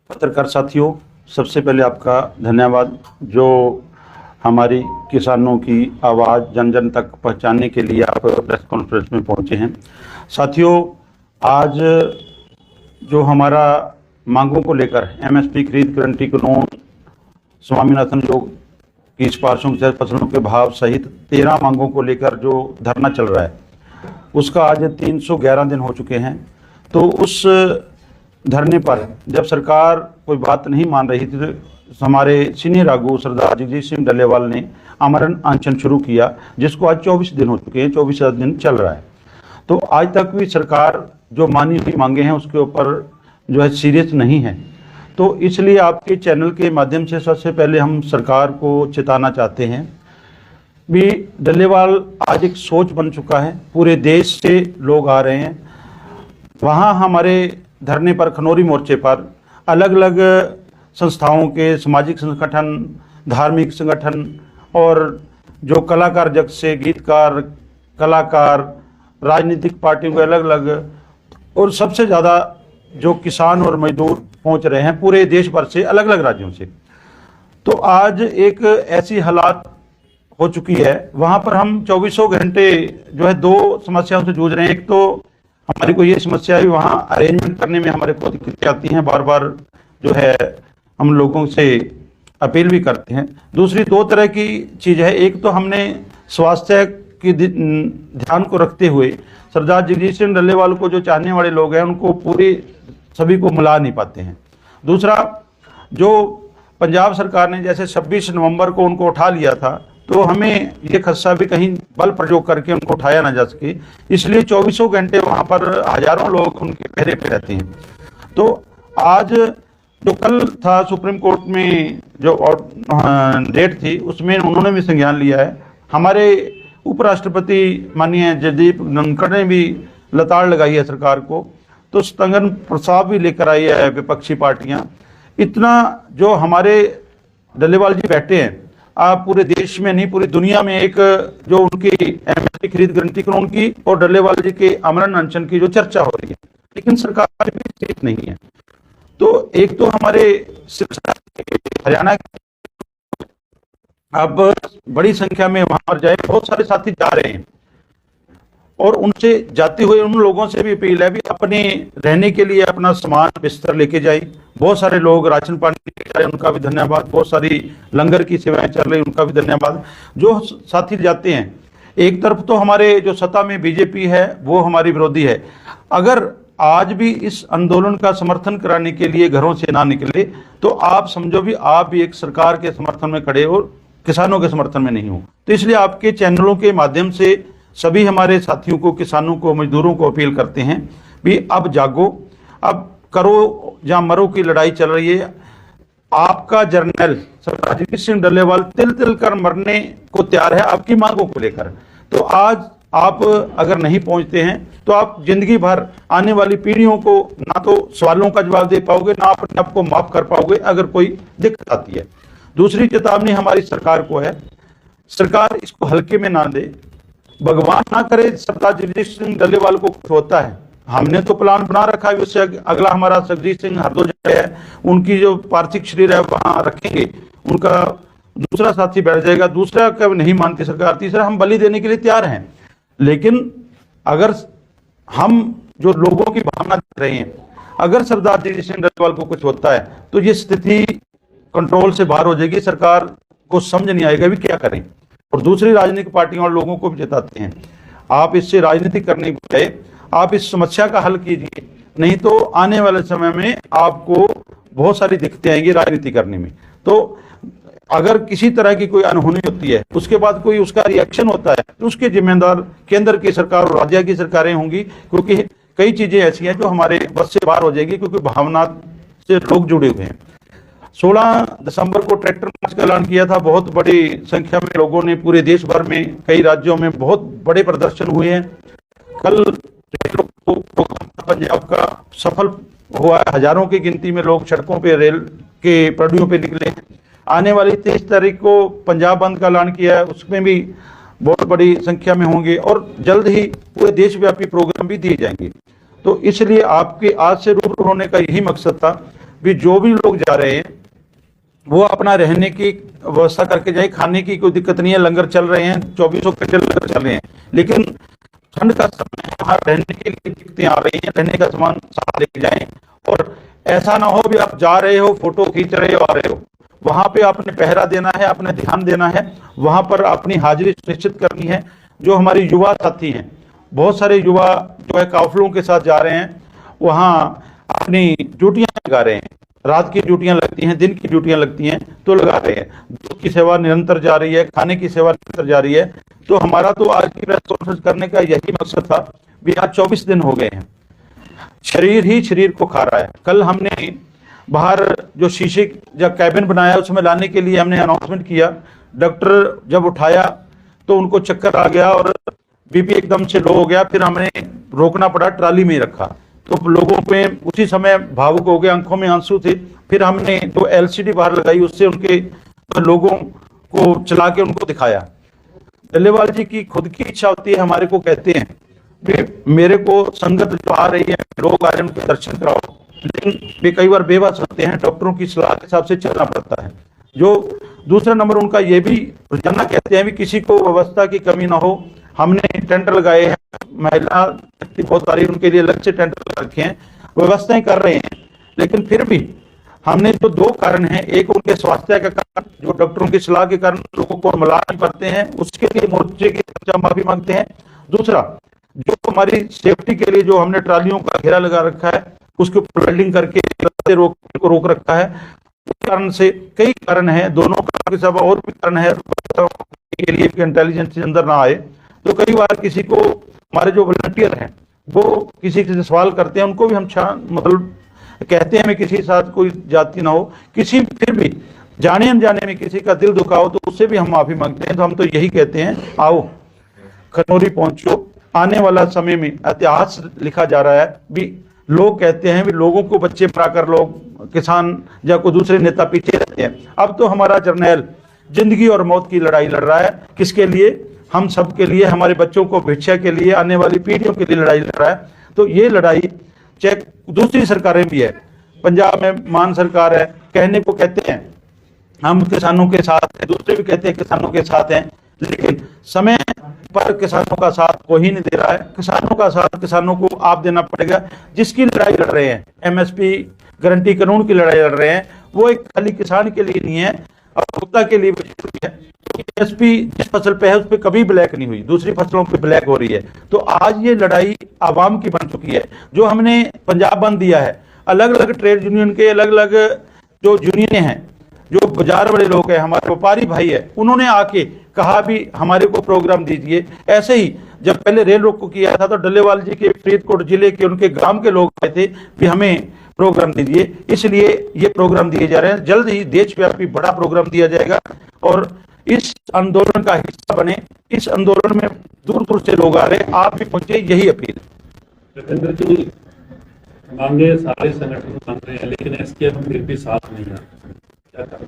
पत्रकार साथियों, सबसे पहले आपका धन्यवाद जो हमारी किसानों की आवाज़ जन जन तक पहुंचाने के लिए आप प्रेस कॉन्फ्रेंस में पहुंचे हैं। साथियों, आज जो हमारा मांगों को लेकर एमएसपी खरीद गारंटी कानून, स्वामीनाथन योग की सिफारिशों के फसलों के भाव सहित 13 मांगों को लेकर जो धरना चल रहा है उसका आज 311 दिन हो चुके हैं। तो उस धरने पर जब सरकार कोई बात नहीं मान रही थी तो हमारे सीनियर आगू सरदार जगजीत सिंह डल्लेवाल ने आमरण अनशन शुरू किया, जिसको आज 24 दिन हो चुके हैं, 24 दिन चल रहा है। तो आज तक भी सरकार जो मानी हुई मांगे हैं उसके ऊपर जो है सीरियस नहीं है। तो इसलिए आपके चैनल के माध्यम से सबसे पहले हम सरकार को चेताना चाहते हैं भी डल्लेवाल आज एक सोच बन चुका है, पूरे देश से लोग आ रहे हैं। वहाँ हमारे धरने पर खनौरी मोर्चे पर अलग अलग संस्थाओं के सामाजिक संगठन, धार्मिक संगठन और जो कलाकार जगत से गीतकार, कलाकार, राजनीतिक पार्टियों के अलग अलग और सबसे ज़्यादा जो किसान और मजदूर पहुंच रहे हैं पूरे देश भर से, अलग अलग राज्यों से। तो आज एक ऐसी हालात हो चुकी है, वहाँ पर हम 24 घंटे जो है दो समस्याओं से जूझ रहे हैं। एक तो हमारी को ये समस्या है, वहाँ अरेंजमेंट करने में हमारे को दिक्कतें आती हैं, बार बार जो है हम लोगों से अपील भी करते हैं। दूसरी दो तरह की चीज़ है, एक तो हमने स्वास्थ्य की ध्यान को रखते हुए सरदार जगजीत सिंह डल्लेवाल को जो चाहने वाले लोग हैं उनको पूरी सभी को मिला नहीं पाते हैं। दूसरा, जो पंजाब सरकार ने जैसे 26 नवंबर को उनको उठा लिया था, तो हमें ये खदशा भी कहीं बल प्रयोग करके उनको उठाया ना जा सके, इसलिए 24 घंटे वहाँ पर हजारों लोग उनके पहरे पे रहते हैं। तो आज जो कल था सुप्रीम कोर्ट में जो डेट थी उसमें उन्होंने भी संज्ञान लिया है। हमारे उपराष्ट्रपति माननीय जगदीप धनखड़ ने भी लताड़ लगाई है सरकार को, तो स्थगन प्रस्ताव भी लेकर आई है विपक्षी पार्टियां। इतना जो हमारे डल्लेवाल जी बैठे हैं, आप पूरे देश में नहीं पूरी दुनिया में एक जो उनकी एमएसपी खरीद गारंटी कानून की और डल्लेवाल जी के आमरण अनशन की जो चर्चा हो रही है, लेकिन सरकार भी ठीक नहीं है। तो एक तो हमारे हरियाणा अब बड़ी संख्या में वहां पर जाए, बहुत सारे साथी जा रहे हैं और उनसे जाते हुए उन लोगों से भी अपील है भी अपने रहने के लिए अपना सामान बिस्तर लेके जाए। बहुत सारे लोग राशन पानी लेके जा रहे हैं, उनका भी धन्यवाद। बहुत सारी लंगर की सेवाएं चल रही, उनका भी धन्यवाद। जो साथी जाते हैं, एक तरफ तो हमारे जो सत्ता में बीजेपी है वो हमारी विरोधी है, अगर आज भी इस आंदोलन का समर्थन कराने के लिए घरों से ना निकले तो आप समझो भी आप भी एक सरकार के समर्थन में खड़े हो, किसानों के समर्थन में नहीं हो। तो इसलिए आपके चैनलों के माध्यम से सभी हमारे साथियों को, किसानों को, मजदूरों को अपील करते हैं भी अब जागो, अब करो या मरो की लड़ाई चल रही है। आपका जर्नल सरदार जगजीत सिंह डल्लेवाल तिल तिल कर मरने को तैयार है आपकी मांगों को लेकर। तो आज आप अगर नहीं पहुंचते हैं तो आप जिंदगी भर आने वाली पीढ़ियों को ना तो सवालों का जवाब दे पाओगे, ना अपने आप को माफ कर पाओगे अगर कोई दिक्कत आती है। दूसरी चेतावनी हमारी सरकार को है, सरकार इसको हल्के में ना दे। भगवान ना करे सरदार जगजीत सिंह डल्लेवाल को कुछ होता है, हमने तो प्लान बना रखा है, उससे अगला हमारा जगजीत सिंह हरदोई है, उनकी जो पार्थिव शरीर है वहां रखेंगे, उनका दूसरा साथी बैठ जाएगा। दूसरा कब नहीं मानती सरकार, तीसरा हम बलि देने के लिए तैयार हैं। लेकिन अगर हम जो लोगों की भावना देख रहे हैं, अगर सरदार जगजीत सिंह डल्लेवाल को कुछ होता है तो ये स्थिति कंट्रोल से बाहर हो जाएगी, सरकार को समझ नहीं आएगा भी क्या करें। और दूसरी राजनीतिक पार्टियों और लोगों को भी चेताते हैं, आप इससे राजनीति करने के बजाय आप इस समस्या का हल कीजिए, नहीं तो आने वाले समय में आपको बहुत सारी दिक्कतें आएंगी राजनीति करने में। तो अगर किसी तरह की कोई अनहोनी होती है, उसके बाद कोई उसका रिएक्शन होता है, तो उसके जिम्मेदार केंद्र की सरकार और राज्य की सरकारें होंगी, क्योंकि कई चीजें ऐसी हैं जो हमारे बस से बाहर हो जाएगी, क्योंकि भावना से लोग जुड़े हुए हैं। 16 दिसंबर को ट्रैक्टर मार्च का ऐलान किया था, बहुत बड़ी संख्या में लोगों ने पूरे देश भर में कई राज्यों में बहुत बड़े प्रदर्शन हुए हैं। कल पंजाब का सफल हुआ, हजारों की गिनती में लोग सड़कों पे, रेल के पटरियों पे निकले। आने वाली 23 तारीख को पंजाब बंद का ऐलान किया है, उसमें भी बहुत बड़ी संख्या में होंगे और जल्द ही पूरे देशव्यापी प्रोग्राम भी दिए जाएंगे। तो इसलिए आपके आज से रूबरू होने का यही मकसद था भी जो भी लोग जा रहे हैं वो अपना रहने की व्यवस्था करके जाए। खाने की कोई दिक्कत नहीं है, लंगर चल रहे हैं, 24 घंटे लंगर चल रहे हैं। लेकिन ठंड का समय है, वहाँ रहने के लिए दिक्कतें आ रही हैं, रहने का सामान साथ लेके जाएं। और ऐसा ना हो भी आप जा रहे हो, फोटो खींच रहे हो, आ रहे हो, वहां पे आपने पहरा देना है, आपने ध्यान देना है, वहां पर अपनी हाजिरी सुनिश्चित करनी है। जो हमारे युवा साथी हैं, बहुत सारे युवा जो है काफिलों के साथ जा रहे हैं, वहाँ अपनी ड्यूटियां लगा रहे हैं। रात की ड्यूटियां लगती हैं, दिन की ड्यूटियां लगती हैं, तो लगा रहे हैं। दूध की सेवा निरंतर जारी है, खाने की सेवा निरंतर जारी है। तो हमारा तो आज की प्रेस कॉन्फ्रेंस करने का यही मकसद था भी आज 24 दिन हो गए हैं, शरीर ही शरीर को खा रहा है। कल हमने बाहर जो शीशे या कैबिन बनाया उसमें लाने के लिए हमने अनाउंसमेंट किया, डॉक्टर जब उठाया तो उनको चक्कर आ गया और बीपी एकदम से लो हो गया। फिर हमने रोकना पड़ा, ट्राली में रखा, तो लोगों पे उसी समय भावुक हो गए, आंखों में आंसू थे। फिर हमने जो एलसीडी बाहर लगाई उससे उनके लोगों को चला के उनको दिखाया। डल्लेवाल जी की खुद की इच्छा होती है, हमारे को कहते हैं कि मेरे को संगत जो आ रही है, लोग आ रहे हैं, उनके दर्शन कराओ, लेकिन वे कई बार बेबस होते हैं, डॉक्टरों की सलाह के हिसाब से चलना पड़ता है। जो दूसरा नंबर उनका ये भी रोजाना कहते हैं भी किसी को व्यवस्था की कमी ना हो। हमने टेंट लगाए हैं, महिला बहुत सारी उनके लिए अलग से टेंट लगा रखे हैं, व्यवस्थाएं कर रहे हैं। लेकिन फिर भी हमने जो दो कारण हैं, एक उनके स्वास्थ्य का कारण, जो डॉक्टरों की सलाह के कारण लोगों को मिला नहीं पाते हैं, उसके लिए मोर्चे की तरफ से माफी मांगते हैं। दूसरा, जो हमारी सेफ्टी के लिए जो हमने ट्रालियों का घेरा लगा रखा है, उसके ऊपर वेल्डिंग करके रोक रखा है। इस कारण से कई कारण हैं, दोनों के सब और भी कारण है के लिए इंटेलिजेंस अंदर ना आए। तो कई बार किसी को, हमारे जो वॉलंटियर हैं वो किसी से सवाल करते हैं, उनको भी हम मतलब कहते हैं हमें किसी के साथ कोई जाति ना हो, किसी फिर भी जाने अनजाने में किसी का दिल दुखाओ तो उससे भी हम माफी मांगते हैं। तो हम तो यही कहते हैं, आओ खनौरी पहुंचो, आने वाला समय में इतिहास लिखा जा रहा है भी। लोग कहते हैं भी लोगों को बच्चे पढ़ाकर लोग किसान या कोई दूसरे नेता पीछे रहते हैं। अब तो हमारा जर्नैल जिंदगी और मौत की लड़ाई लड़ रहा है। किसके लिए? हम सब के लिए, हमारे बच्चों को भिक्षा के लिए, आने वाली पीढ़ियों के लिए लड़ाई लड़ रहा है। तो ये लड़ाई चाहे दूसरी सरकारें भी है, पंजाब में मान सरकार है, कहने को कहते हैं हम किसानों के साथ हैं, दूसरे भी कहते हैं किसानों के साथ हैं, लेकिन समय पर किसानों का साथ कोई नहीं दे रहा है। किसानों का साथ किसानों को आप देना पड़ेगा। जिसकी लड़ाई लड़ रहे हैं, एमएसपी गारंटी कानून की लड़ाई लड़ रहे हैं, वो एक खाली किसान के लिए नहीं है, उपभोक्ता के लिए भी है। एमएसपी जिस फसल पे है उस पर कभी ब्लैक नहीं हुई, दूसरी फसलों पे ब्लैक हो रही है। तो आज ये लड़ाई आवाम की बन चुकी है। जो हमने पंजाब बंद दिया है, अलग अलग ट्रेड यूनियन के अलग अलग जो यूनियन हैं, जो बाजार वाले लोग हैं, हमारे व्यापारी भाई है, उन्होंने आके कहा भी हमारे को प्रोग्राम दीजिए। ऐसे ही जब पहले रेल रोको किया था तो डल्लेवाल जी के फरीदकोट जिले के उनके ग्राम के लोग आए थे कि हमें प्रोग्राम दीजिए, इसलिए ये प्रोग्राम दिए जा रहे हैं। जल्द ही देशव्यापी बड़ा प्रोग्राम दिया जाएगा और इस आंदोलन का हिस्सा बने। इस आंदोलन में दूर दूर से लोग आ रहे हैं, आप भी पहुंचे, यही अपील। मांगे सारे संगठन मान रहे हैं, लेकिन एसकेएम फिर भी साथ नहीं है, क्या करें?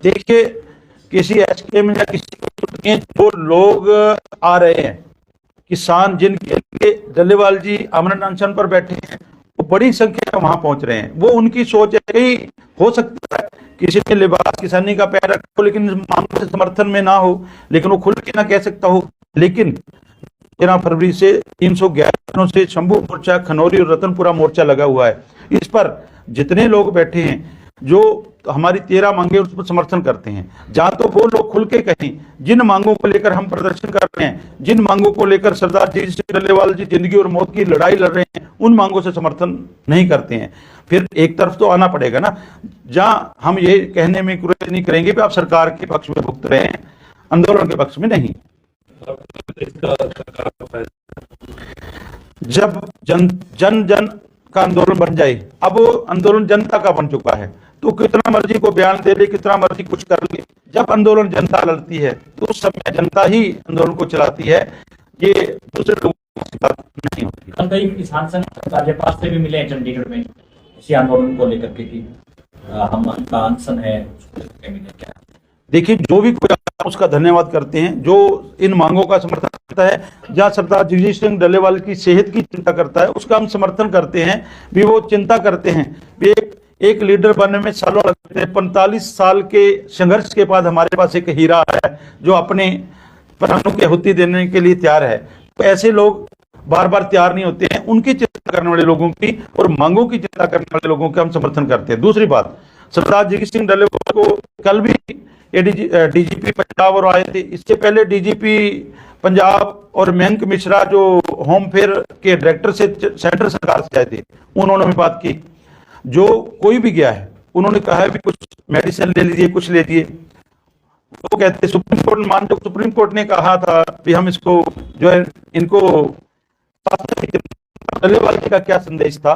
देखिए, किसी एसकेएम या किसी जो लोग आ रहे हैं, किसान जिनके लिए डल्लेवाल जी अमरनाथ अनशन पर बैठे हैं, वो बड़ी संख्या में वहां पहुंच रहे हैं। वो उनकी सोच है, कहीं हो सकता है किसी ने लिबास किसानी का पैर रखा हो लेकिन मांगों से समर्थन में ना हो, लेकिन वो खुल के ना कह सकता हो। लेकिन 13 फरवरी से 311 दिनों से शंभू मोर्चा, खनौरी और रतनपुरा मोर्चा लगा हुआ है। इस पर जितने लोग बैठे हैं, जो हमारी 13 मांगे उस पर समर्थन करते हैं, जहां तो वो लोग खुल के कहें जिन मांगों को लेकर हम प्रदर्शन कर रहे हैं, जिन मांगों को लेकर सरदार जी डल्लेवाल जी जिंदगी और मौत की लड़ाई लड़ रहे हैं, उन मांगों से समर्थन नहीं करते हैं। फिर एक तरफ तो आना पड़ेगा ना, जहां हम ये कहने में गुरेज नहीं करेंगे कि आप सरकार के पक्ष में भुगत रहे हैं, आंदोलन के पक्ष में नहीं। जब जन जन का आंदोलन बन जाए, अब वो आंदोलन जनता का बन चुका है, तो कितना मर्जी को बयान दे ले, कितना मर्जी कुछ कर ले, जब आंदोलन जनता लड़ती है तो उस समय जनता ही आंदोलन को चलाती है, ये दूसरे लोगों की बात नहीं होती। कई किसान संघ राज्यपाल से भी मिले हैं चंडीगढ़ में इसी आंदोलन को लेकर के कि हम अनशन है, क्या? देखिए, जो भी कोई उसका धन्यवाद करते हैं, जो इन मांगों का समर्थन करता है, जहां सरदार जगजीत सिंह डल्लेवाल की सेहत की चिंता करता है, उसका हम समर्थन करते हैं भी। वो चिंता करते हैं भी एक लीडर बनने में सालों लगते हैं। 45 साल के संघर्ष के बाद हमारे पास एक हीरा है जो अपने प्राणों की आहुति देने के लिए तैयार है। तो ऐसे लोग बार बार तैयार नहीं होते हैं। उनकी चिंता करने वाले लोगों की और मांगों की चिंता करने वाले लोगों का हम समर्थन करते हैं। दूसरी बात, सरदार जगत सिंह डल्लेवाल को कल भी डीजीपी पंजाब और आए थे। इससे पहले डीजीपी पंजाब और मयंक मिश्रा जो होम फेयर के डायरेक्टर से सेंट्रल सरकार से आए थे, उन्होंने भी बात की। जो कोई भी गया है उन्होंने कहा है भी कुछ मेडिसिन ले लीजिए, कुछ ले लीजिए। वो कहते सुप्रीम कोर्ट मान लो, सुप्रीम कोर्ट ने कहा था कि हम इसको जो है इनको डल्लेवाल जी का क्या संदेश था,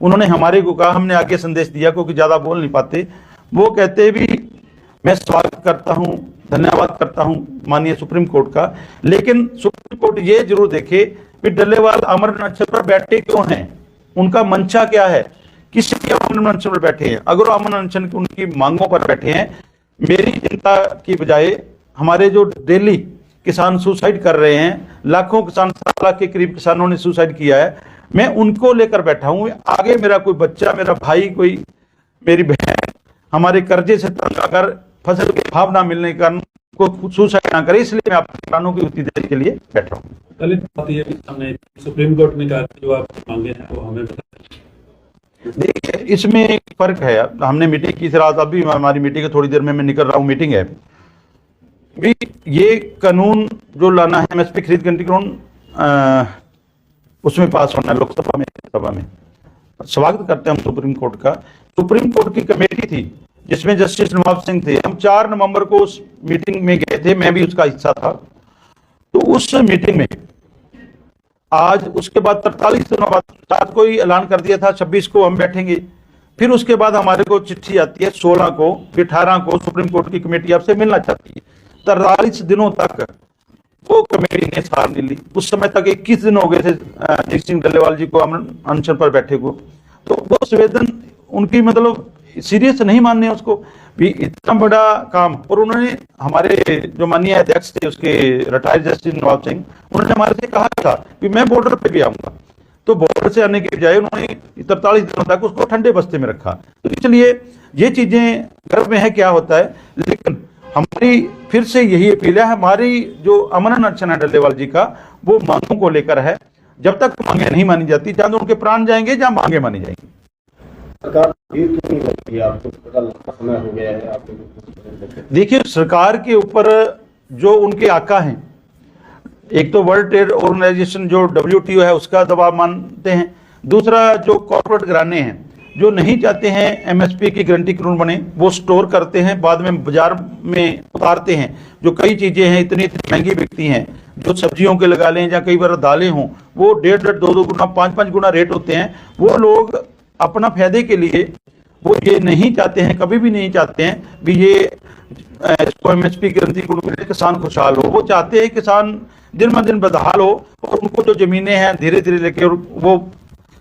उन्होंने हमारे को कहा, हमने आगे संदेश दिया क्योंकि ज्यादा बोल नहीं पाते। वो कहते भी मैं स्वागत करता हूं, धन्यवाद करता हूं माननीय सुप्रीम कोर्ट का, लेकिन सुप्रीम कोर्ट ये जरूर देखे कि डल्लेवाल अमर अनशन पर बैठे क्यों हैं, उनका मंशा क्या है, किस लिए अमर अनशन पर बैठे हैं। अगर अमर अनशन की उनकी मांगों पर बैठे हैं, मेरी चिंता की बजाय हमारे जो डेली किसान सुसाइड कर रहे हैं, लाखों किसान, 7 लाख के करीब किसानों ने सुसाइड किया है, मैं उनको लेकर बैठा हूं। आगे मेरा कोई बच्चा, मेरा भाई, कोई मेरी बहन हमारे कर्जे से तंग आकर फसल के भाव ना मिलने के कारण को सुसाइड ना करे, इसलिए मैं आपके किसानों की उतनी देर के लिए बैठ रहा हूँ। दलित बात यह भी सामने सुप्रीम कोर्ट ने कहा कि जो आपकी मांगे हैं वो हमें बताएं। देखिए इसमें एक फर्क है। हमने मीटिंग की थी रात, अभी हमारी मीटिंग है, थोड़ी देर में मैं निकल रहा हूँ, मीटिंग है भी। ये कानून जो लाना है एमएसपी खरीद गिनती कानून, उसमें पास होना है लोकसभा में, सभा में। स्वागत करते हैं हम सुप्रीम कोर्ट का। सुप्रीम कोर्ट की कमेटी थी जिसमें जस्टिस नवाब सिंह थे। हम 4 नवंबर को उस मीटिंग में गए थे, मैं भी उसका हिस्सा था। तो उस मीटिंग में आज उसके बाद 43 दिनों बाद 7 को ही ऐलान कर दिया था 26 को हम बैठेंगे। फिर उसके बाद हमारे को चिट्ठी आती है 16 को, फिर 18 को सुप्रीम कोर्ट की कमेटी आपसे मिलना चाहती है। 43 दिनों तक वो कमेटी ने सार नहीं ली। उस समय तक 21 दिन हो गए थे जगत सिंह डल्लेवाल जी को अनशन पर बैठे को। तो वो संवेदन उनकी मतलब सीरियस नहीं मानने उसको भी, इतना बड़ा काम। और उन्होंने हमारे जो माननीय अध्यक्ष थे उसके रिटायर्ड जस्टिस नवाब सिंह, उन्होंने हमारे से कहा था कि मैं बॉर्डर पे भी आऊंगा। तो बॉर्डर से आने के बजाय उन्होंने 43 दिनों तक उसको ठंडे बस्ते में रखा। तो इसलिए ये चीजें गर्व में है क्या होता है। लेकिन हमारी फिर से यही अपील है, हमारी जो अमन अनशन है डल्लेवाल जी का, वो मांगों को लेकर है। जब तक मांगे नहीं मानी जाती, चाहे तो उनके प्राण जाएंगे या मांगे मानी जाएंगी। सरकार भीड़ क्यों नहीं लगती है आपको? बड़ा लंबा समय हो गया है आपको। देखिए सरकार के ऊपर जो उनके आका हैं, एक तो वर्ल्ड ट्रेड ऑर्गेनाइजेशन जो WTO है उसका दबाव मानते हैं, दूसरा जो कॉर्पोरेट घराने हैं जो नहीं चाहते हैं एमएसपी की गारंटी कानून बने, वो स्टोर करते हैं, बाद में बाजार में उतारते हैं। जो कई चीजें हैं इतनी महंगी बिकती हैं, जो सब्जियों के लगा लें या कई बार दालें हों, वो 1.5, 2 गुना, 5 गुना रेट होते हैं। वो लोग अपना फायदे के लिए वो ये नहीं चाहते हैं, कभी भी नहीं चाहते हैं भी ये एमएसपी की गारंटी कानून मिले, किसान खुशहाल हो। वो चाहते हैं किसान दिन ब दिन बदहाल हो और उनको जो जमीनें हैं धीरे धीरे लेके वो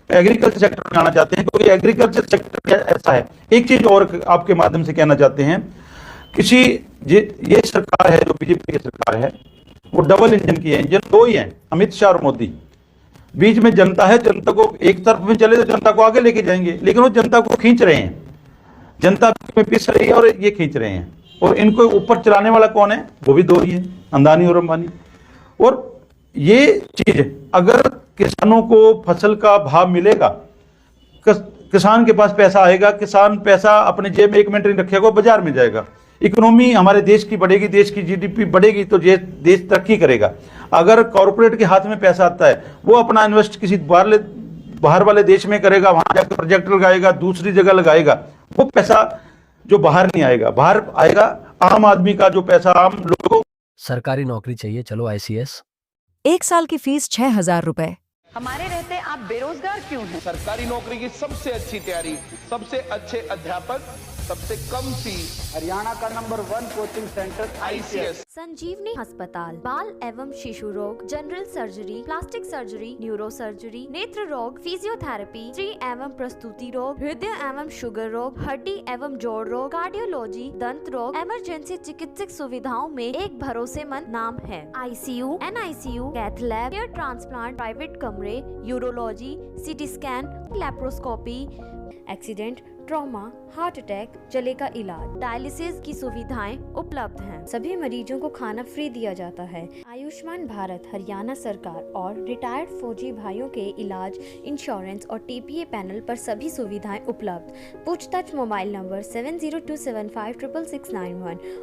एग्रीकल्चर सेक्टर में आना चाहते हैं, क्योंकि एग्रीकल्चर सेक्टर ऐसा है। एक चीज और आपके माध्यम से कहना चाहते हैं, ये सरकार है जो बीजेपी की सरकार है, वो डबल इंजन की है। इंजन 2 ही है, अमित शाह और मोदी। बीच में जनता है, जनता को एक तरफ में चले तो जनता को आगे लेके जाएंगे, लेकिन वो जनता को खींच रहे हैं, जनता में पिस रही है और ये खींच रहे हैं। और इनको ऊपर चलाने वाला कौन है? वो भी 2 ही है, अंदानी और अंबानी। और ये चीज अगर किसानों को फसल का भाव मिलेगा, किसान के पास पैसा आएगा, किसान पैसा अपने जेब में 1 मिनट नहीं रखेगा, बाजार में जाएगा, इकोनॉमी हमारे देश की बढ़ेगी, देश की जीडीपी बढ़ेगी, तो देश तरक्की करेगा। अगर कॉर्पोरेट के हाथ में पैसा आता है, वो अपना इन्वेस्ट किसी बाहर वाले देश में करेगा, वहां जाकर प्रोजेक्ट लगाएगा, दूसरी जगह लगाएगा, वो पैसा जो बाहर नहीं आएगा, बाहर आएगा आम आदमी का जो पैसा, आम लोगों। सरकारी नौकरी चाहिए, चलो ICS। 1 साल की फीस 6,000 रुपए। हमारे रहते आप बेरोजगार क्यों हैं? सरकारी नौकरी की सबसे अच्छी तैयारी, सबसे अच्छे अध्यापक, सबसे कम फीस, हरियाणा का नंबर 1 कोचिंग सेंटर ICS। संजीवनी अस्पताल बाल एवं शिशु रोग, general surgery, plastic surgery, neuro surgery, नेत्र रोग, फिजियोथेरेपी, स्त्री एवं प्रस्तुति रोग, हृदय एवं शुगर रोग, हड्डी एवं जोड़ रोग, कार्डियोलॉजी, दंत रोग, इमरजेंसी चिकित्सक सुविधाओं में एक भरोसेमंद नाम है। ICU, NICU, cath lab, hair transplant, private कमरे, urology, CT scan, laparoscopy, accident, trauma, heart attack, चलेगा इलाज, डायलिसिस की सुविधाएं उपलब्ध हैं। सभी मरीजों को खाना फ्री दिया जाता है। आयुष्मान भारत हरियाणा सरकार और रिटायर्ड फौजी भाइयों के इलाज, इंश्योरेंस और TPA पैनल पर सभी सुविधाएं उपलब्ध। पूछताछ मोबाइल नंबर 7027566691